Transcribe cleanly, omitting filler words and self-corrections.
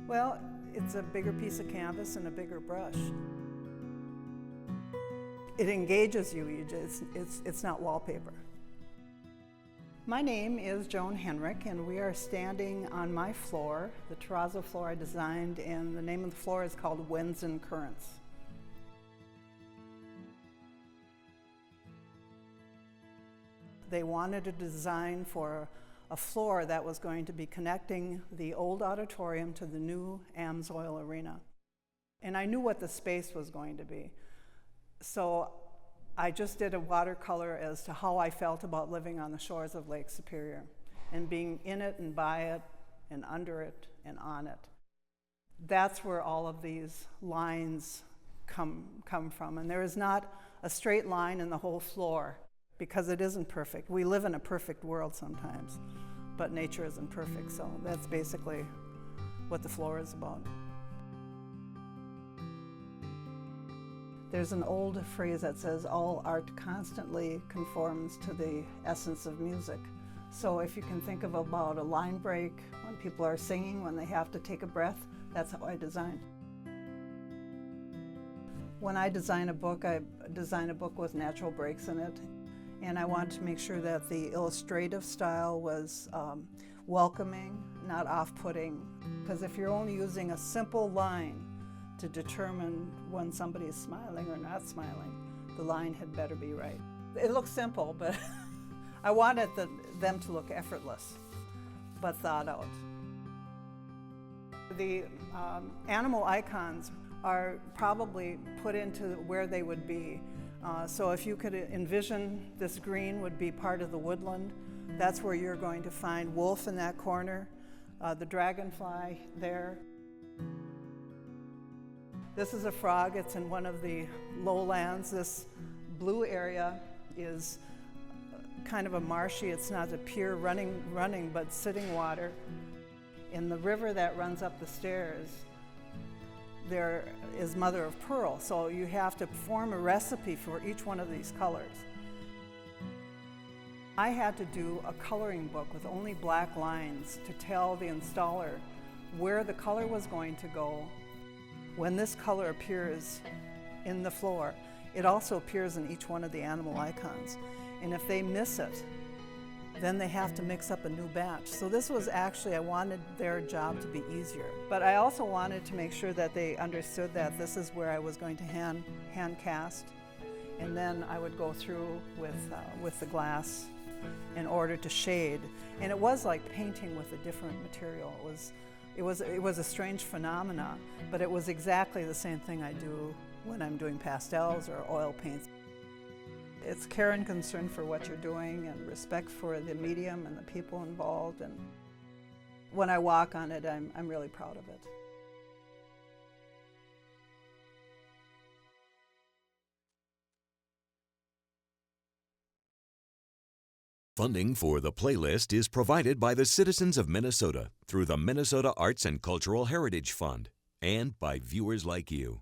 Well, it's a bigger piece of canvas and a bigger brush. It engages you, it's not wallpaper. My name is Joan Henrik, and we are standing on my floor, the terrazzo floor I designed, and the name of the floor is called Winds and Currents. They wanted a design for a floor that was going to be connecting the old auditorium to the new Amsoil Arena. And I knew what the space was going to be. So I just did a watercolor as to how I felt about living on the shores of Lake Superior and being in it and by it and under it and on it. That's where all of these lines come from. And there is not a straight line in the whole floor, because it isn't perfect. We live in a perfect world sometimes, but nature isn't perfect, so that's basically what the floor is about. There's an old phrase that says, all art constantly conforms to the essence of music. So if you can think of about a line break, when people are singing, when they have to take a breath, that's how I designed. When I design a book, I design a book with natural breaks in it. And I wanted to make sure that the illustrative style was welcoming, not off-putting. Because if you're only using a simple line to determine when somebody is smiling or not smiling, the line had better be right. It looks simple, but I wanted them to look effortless, but thought out. The animal icons are probably put into where they would be. So if you could envision this green would be part of the woodland, that's where you're going to find wolf in that corner, the dragonfly there. This is a frog. It's in one of the lowlands. This blue area is kind of a marshy, it's not a pure running, but sitting water. In the river that runs up the stairs, there is mother of pearl, so you have to form a recipe for each one of these colors. I had to do a coloring book with only black lines to tell the installer where the color was going to go. When this color appears in the floor, it also appears in each one of the animal icons. And if they miss it, then they have to mix up a new batch. So this was actually, I wanted their job to be easier. But I also wanted to make sure that they understood that this is where I was going to hand cast, and then I would go through with the glass in order to shade. And it was like painting with a different material. It was a strange phenomena, but it was exactly the same thing I do when I'm doing pastels or oil paints. It's care and concern for what you're doing and respect for the medium and the people involved. And when I walk on it, I'm really proud of it. Funding for the playlist is provided by the citizens of Minnesota through the Minnesota Arts and Cultural Heritage Fund and by viewers like you.